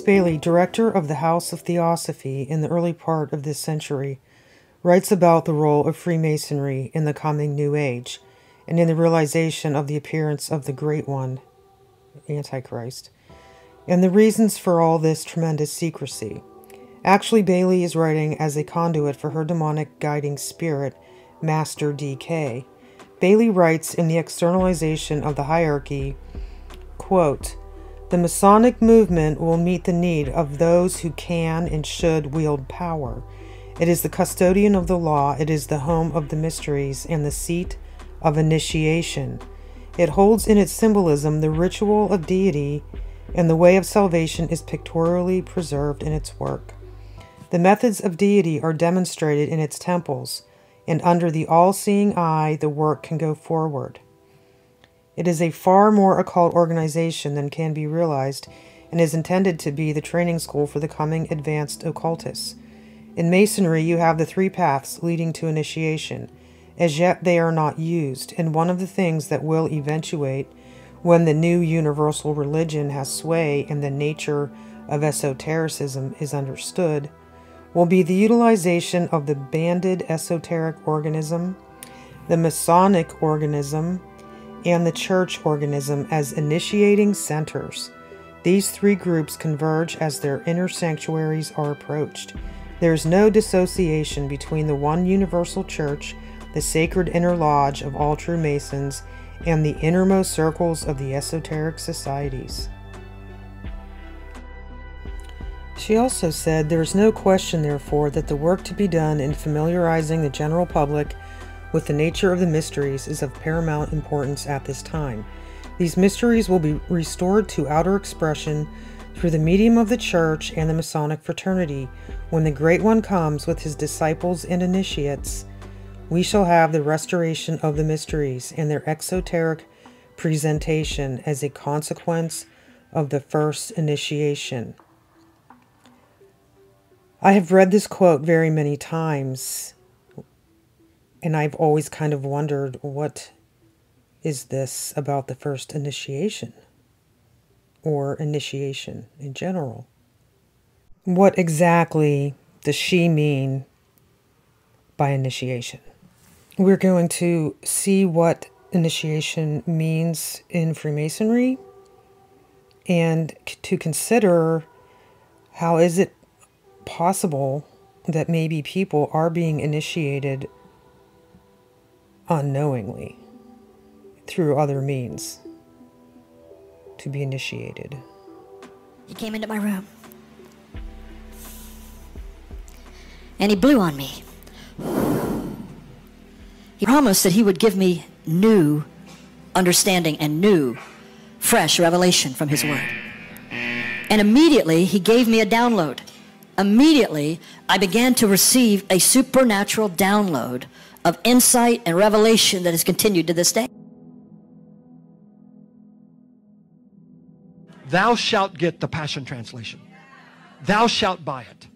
Thomas Bailey, director of the House of Theosophy in the early part of this century, writes about the role of Freemasonry in the coming New Age and in the realization of the appearance of the Great One, Antichrist, and the reasons for all this tremendous secrecy. Actually, Bailey is writing as a conduit for her demonic guiding spirit, Master DK. Bailey writes in The Externalization of the Hierarchy, quote, "The Masonic movement will meet the need of those who can and should wield power. It is the custodian of the law, it is the home of the mysteries, and the seat of initiation. It holds in its symbolism the ritual of deity, and the way of salvation is pictorially preserved in its work. The methods of deity are demonstrated in its temples, and under the all-seeing eye the work can go forward. It is a far more occult organization than can be realized, and is intended to be the training school for the coming advanced occultists. In Masonry you have the three paths leading to initiation. As yet they are not used, and one of the things that will eventuate when the new universal religion has sway and the nature of esotericism is understood, will be the utilization of the banded esoteric organism, the Masonic organism, and the church organism as initiating centers. These three groups converge as their inner sanctuaries are approached. There is no dissociation between the one universal church, the sacred inner lodge of all true Masons, and the innermost circles of the esoteric societies." She also said, "There is no question, therefore, that the work to be done in familiarizing the general public with the nature of the mysteries is of paramount importance at this time. These mysteries will be restored to outer expression through the medium of the Church and the Masonic fraternity. When the Great One comes with his disciples and initiates, we shall have the restoration of the mysteries and their exoteric presentation as a consequence of the first initiation." I have read this quote very many times, and I've always kind of wondered, what is this about the first initiation? Or initiation in general? What exactly does she mean by initiation? We're going to see what initiation means in Freemasonry, and to consider how is it possible that maybe people are being initiated unknowingly through other means to be initiated. He came into my room and he blew on me. He promised that he would give me new understanding and new, fresh revelation from his word. And immediately he gave me a download. Immediately I began to receive a supernatural download of insight and revelation that has continued to this day. Thou shalt get the Passion Translation. Thou shalt buy it.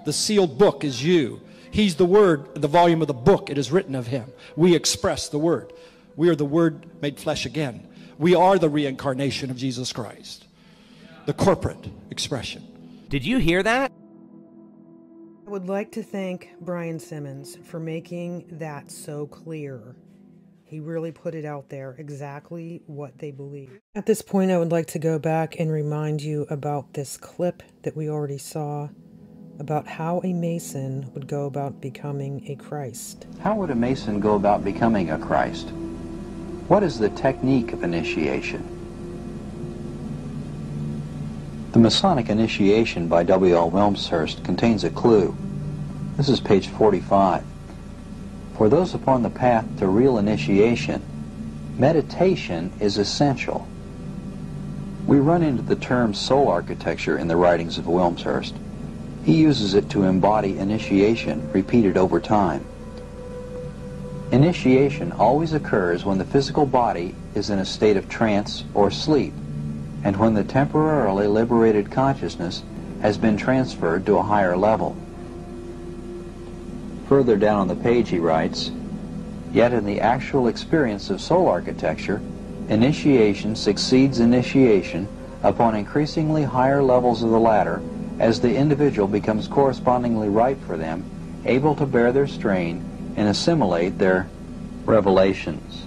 The sealed book is you. He's the Word, the volume of the book. It is written of him. We express the Word. We are the Word made flesh again. We are the reincarnation of Jesus Christ. The corporate expression. Did you hear that? I would like to thank Brian Simmons for making that so clear. He really put it out there, exactly what they believe. At this point, I would like to go back and remind you about this clip that we already saw, about how a Mason would go about becoming a Christ. How would a Mason go about becoming a Christ? What is the technique of initiation? The Masonic Initiation by W.L. Wilmshurst contains a clue. This is page 45. For those upon the path to real initiation, meditation is essential. We run into the term soul architecture in the writings of Wilmshurst. He uses it to embody initiation repeated over time. Initiation always occurs when the physical body is in a state of trance or sleep, and when the temporarily liberated consciousness has been transferred to a higher level. Further down on the page he writes, yet in the actual experience of soul architecture, initiation succeeds initiation upon increasingly higher levels of the latter, as the individual becomes correspondingly ripe for them, able to bear their strain and assimilate their revelations.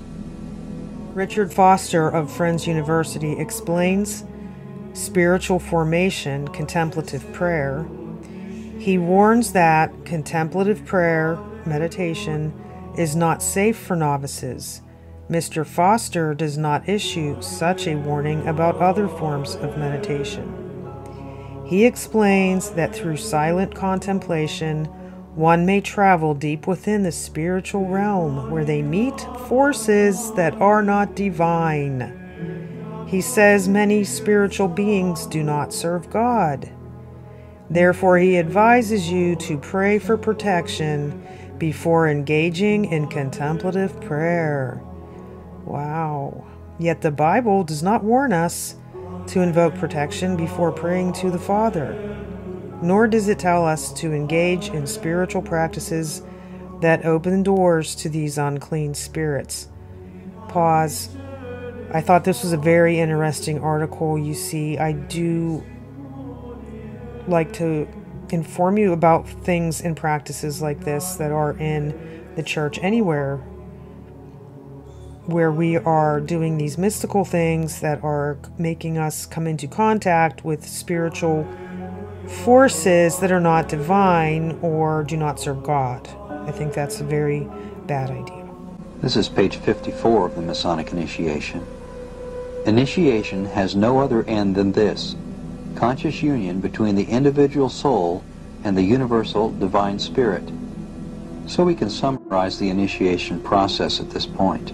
Richard Foster of Friends University explains spiritual formation, contemplative prayer. He warns that contemplative prayer, meditation, is not safe for novices. Mr. Foster does not issue such a warning about other forms of meditation. He explains that through silent contemplation, one may travel deep within the spiritual realm where they meet forces that are not divine. He says many spiritual beings do not serve God. Therefore, he advises you to pray for protection before engaging in contemplative prayer. Wow. Yet the Bible does not warn us to invoke protection before praying to the Father, nor does it tell us to engage in spiritual practices that open doors to these unclean spirits. Pause. I thought this was a very interesting article. You see, I do like to inform you about things and practices like this that are in the church anywhere where we are doing these mystical things that are making us come into contact with spiritual forces that are not divine or do not serve God. I think that's a very bad idea. This is page 54 of the Masonic Initiation. Initiation has no other end than this: conscious union between the individual soul and the universal divine spirit. So we can summarize the initiation process at this point.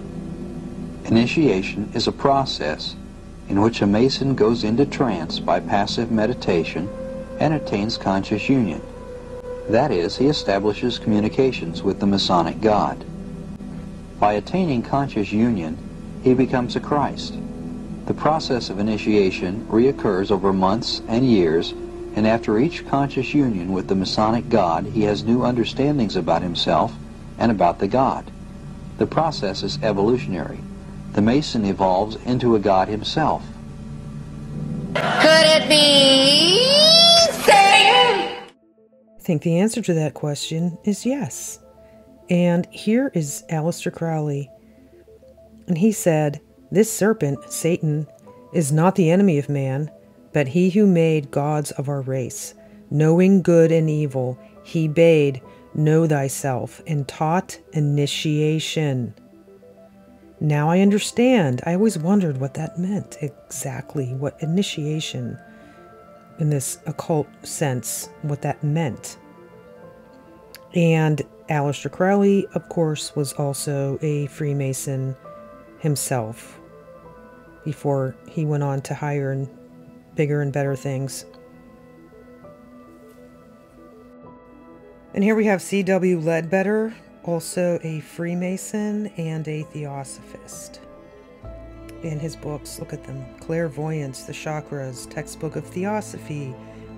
Initiation is a process in which a Mason goes into trance by passive meditation and attains conscious union. That is, he establishes communications with the Masonic God. By attaining conscious union, he becomes a Christ. The process of initiation reoccurs over months and years, and after each conscious union with the Masonic God, he has new understandings about himself and about the God. The process is evolutionary. The Mason evolves into a God himself. Could it be Satan? I think the answer to that question is yes. And here is Aleister Crowley. And he said, "This serpent, Satan, is not the enemy of man, but he who made gods of our race. Knowing good and evil, he bade, know thyself, and taught initiation." Now I understand. I always wondered what that meant, exactly what initiation, in this occult sense, what that meant. And Aleister Crowley, of course, was also a Freemason himself before he went on to higher and bigger and better things. And here we have C.W. Ledbetter, also a Freemason and a Theosophist. In his books, look at them: Clairvoyance, The Chakras, Textbook of Theosophy,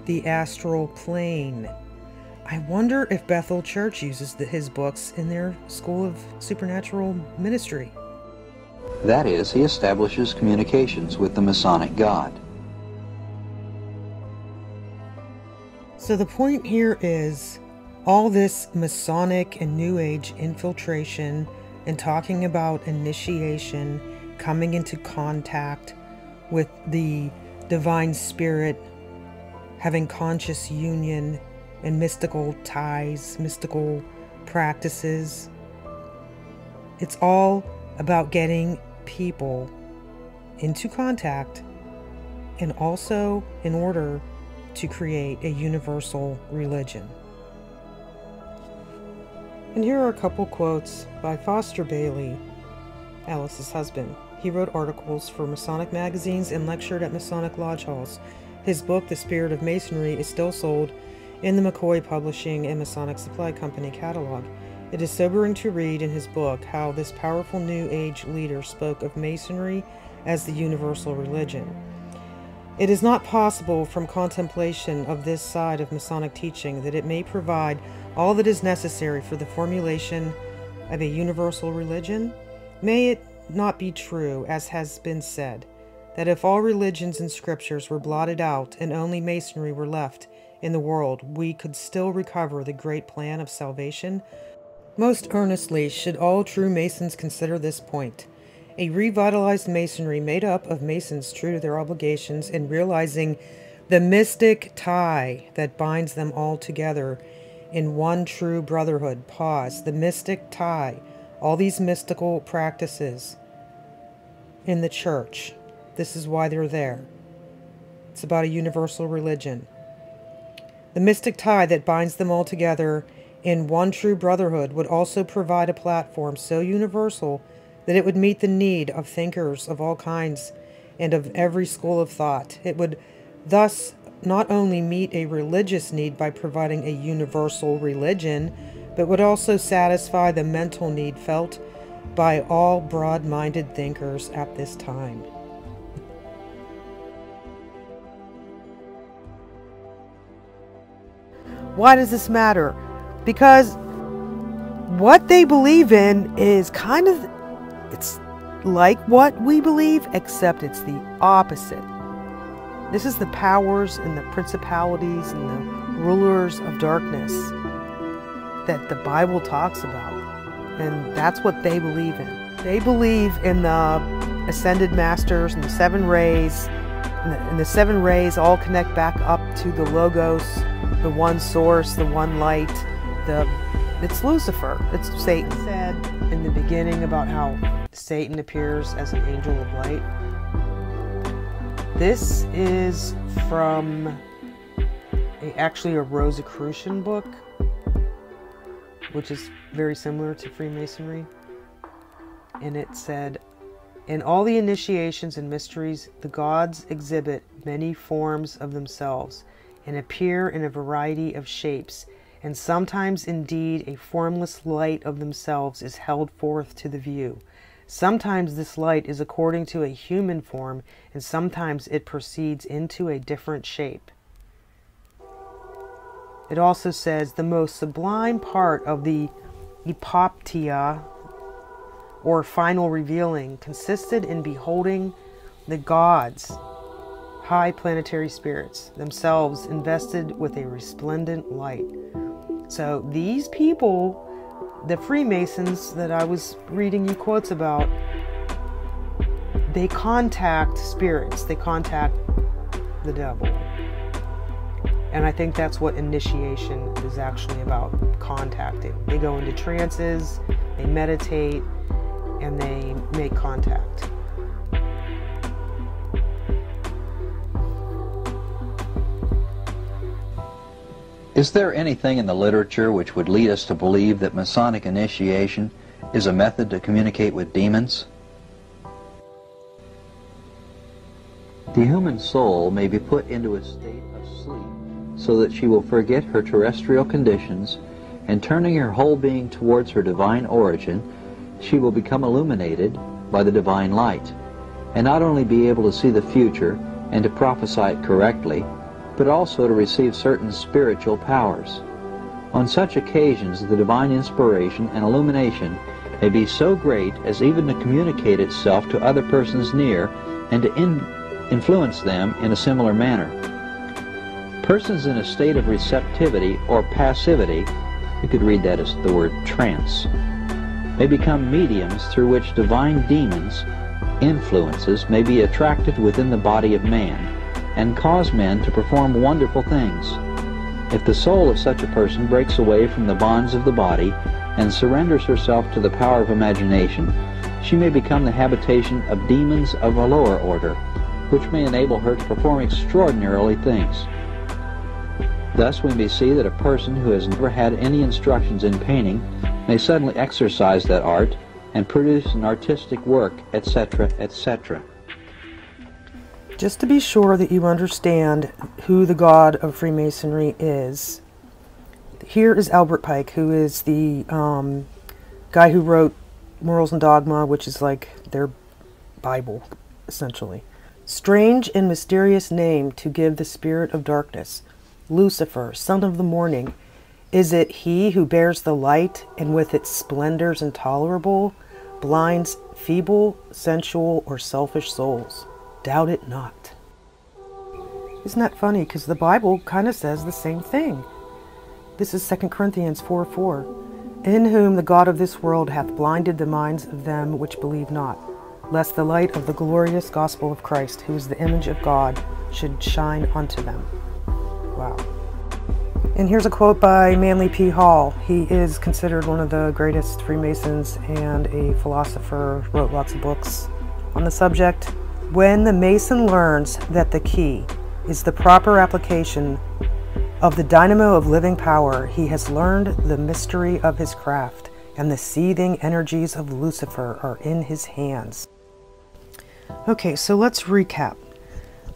The Astral Plane. I wonder if Bethel Church uses his books in their School of Supernatural Ministry. That is, he establishes communications with the Masonic God. So the point here is, all this Masonic and New Age infiltration and talking about initiation, coming into contact with the divine spirit, having conscious union and mystical ties, mystical practices. It's all about getting people into contact, and also in order to create a universal religion. And here are a couple quotes by Foster Bailey, Alice's husband. He wrote articles for Masonic magazines and lectured at Masonic lodge halls. His book, The Spirit of Masonry, is still sold in the McCoy Publishing and Masonic Supply Company catalog. It is sobering to read in his book how this powerful New Age leader spoke of Masonry as the universal religion. It is not possible from contemplation of this side of Masonic teaching that it may provide all that is necessary for the formulation of a universal religion. May it not be true, as has been said, that if all religions and scriptures were blotted out and only Masonry were left in the world, we could still recover the great plan of salvation? Most earnestly should all true Masons consider this point. A revitalized Masonry made up of Masons true to their obligations and realizing the mystic tie that binds them all together in one true brotherhood. Pause. The mystic tie. All these mystical practices in the church. This is why they're there. It's about a universal religion. The mystic tie that binds them all together in one true brotherhood would also provide a platform so universal that it would meet the need of thinkers of all kinds and of every school of thought. It would thus not only meet a religious need by providing a universal religion, but would also satisfy the mental need felt by all broad-minded thinkers at this time. Why does this matter? Because what they believe in is kind of, it's like what we believe, except it's the opposite. This is the powers and the principalities and the rulers of darkness that the Bible talks about. And that's what they believe in. They believe in the ascended masters and the seven rays. And the seven rays all connect back up to the Logos, the one source, the one light. It's Lucifer. It's Satan. Said in the beginning about how Satan appears as an angel of light. This is from actually a Rosicrucian book, which is very similar to Freemasonry. And it said, in all the initiations and mysteries, the gods exhibit many forms of themselves and appear in a variety of shapes, and sometimes indeed a formless light of themselves is held forth to the view. Sometimes this light is according to a human form, and sometimes it proceeds into a different shape. It also says the most sublime part of the epoptia, or final revealing, consisted in beholding the gods, high planetary spirits, themselves invested with a resplendent light. So these people, the Freemasons that I was reading you quotes about, they contact spirits, they contact the devil. And I think that's what initiation is actually about, contacting. They go into trances, they meditate, and they make contact. Is there anything in the literature which would lead us to believe that Masonic initiation is a method to communicate with demons? The human soul may be put into a state of sleep so that she will forget her terrestrial conditions, and turning her whole being towards her divine origin, she will become illuminated by the divine light, and not only be able to see the future and to prophesy it correctly, but also to receive certain spiritual powers. On such occasions, the divine inspiration and illumination may be so great as even to communicate itself to other persons near and to influence them in a similar manner. Persons in a state of receptivity or passivity, you could read that as the word trance, may become mediums through which divine demons, influences, may be attracted within the body of man and cause men to perform wonderful things. If the soul of such a person breaks away from the bonds of the body and surrenders herself to the power of imagination, she may become the habitation of demons of a lower order, which may enable her to perform extraordinary things. Thus we may see that a person who has never had any instructions in painting may suddenly exercise that art and produce an artistic work, etc., etc. Just to be sure that you understand who the god of Freemasonry is, here is Albert Pike, who is the guy who wrote Morals and Dogma, which is like their Bible, essentially. Strange and mysterious name to give the spirit of darkness, Lucifer, son of the morning. Is it he who bears the light, and with its splendors intolerable, blinds feeble, sensual, or selfish souls? doubt it not. Isn't that funny? Because the Bible kind of says the same thing. This is 2 Corinthians 4:4. In whom the God of this world hath blinded the minds of them which believe not, lest the light of the glorious gospel of Christ, who is the image of God, should shine unto them. Wow. And here's a quote by Manly P. Hall. He is considered one of the greatest Freemasons and a philosopher, wrote lots of books on the subject. When the Mason learns that the key is the proper application of the dynamo of living power, he has learned the mystery of his craft, and the seething energies of Lucifer are in his hands. Okay, so let's recap.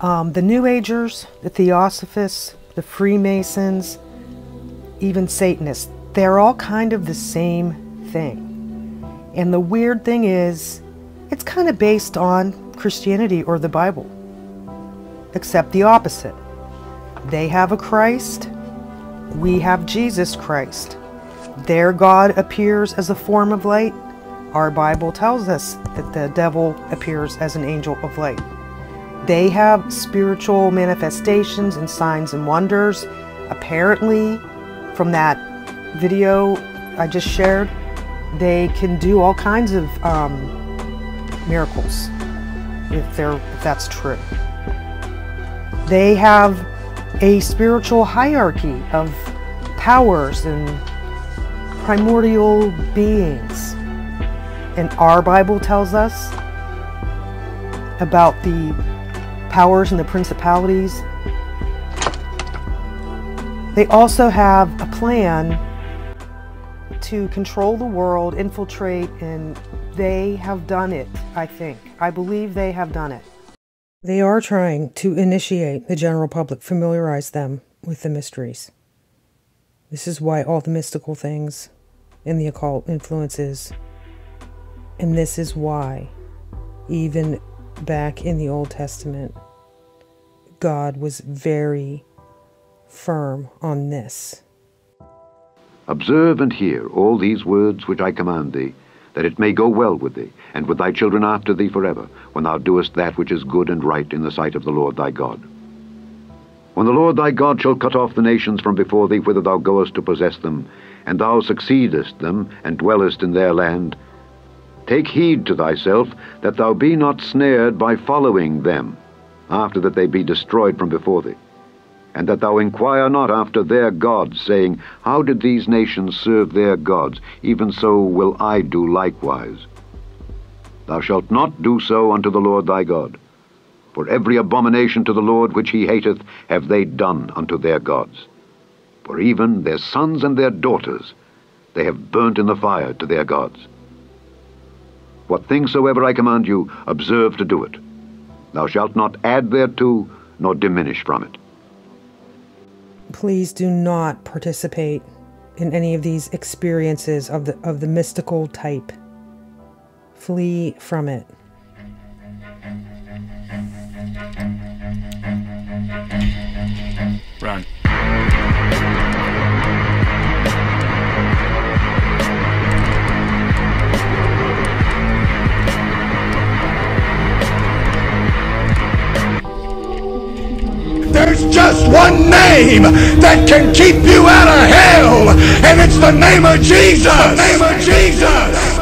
The New Agers, the Theosophists, the Freemasons, even Satanists, they're all kind of the same thing. And the weird thing is, it's kind of based on Christianity or the Bible, except the opposite. They have a Christ, we have Jesus Christ. Their God appears as a form of light. Our Bible tells us that the devil appears as an angel of light. They have spiritual manifestations and signs and wonders. Apparently, from that video I just shared, they can do all kinds of miracles, if that's true. They have a spiritual hierarchy of powers and primordial beings. And our Bible tells us about the powers and the principalities. They also have a plan to control the world, infiltrate, and they have done it, I think. I believe they have done it. They are trying to initiate the general public, familiarize them with the mysteries. This is why all the mystical things and the occult influences, and this is why, even back in the Old Testament, God was very firm on this. Observe and hear all these words which I command thee, that it may go well with thee, and with thy children after thee forever, when thou doest that which is good and right in the sight of the Lord thy God. When the Lord thy God shall cut off the nations from before thee, whither thou goest to possess them, and thou succeedest them, and dwellest in their land, take heed to thyself, that thou be not snared by following them, after that they be destroyed from before thee, and that thou inquire not after their gods, saying, How did these nations serve their gods? Even so will I do likewise. Thou shalt not do so unto the Lord thy God. For every abomination to the Lord which he hateth have they done unto their gods. For even their sons and their daughters they have burnt in the fire to their gods. What things soever I command you, observe to do it. Thou shalt not add thereto, nor diminish from it. Please do not participate in any of these experiences of the mystical type. Flee from it. Run. There's just one name that can keep you out of hell, and it's the name of Jesus. The name of Jesus.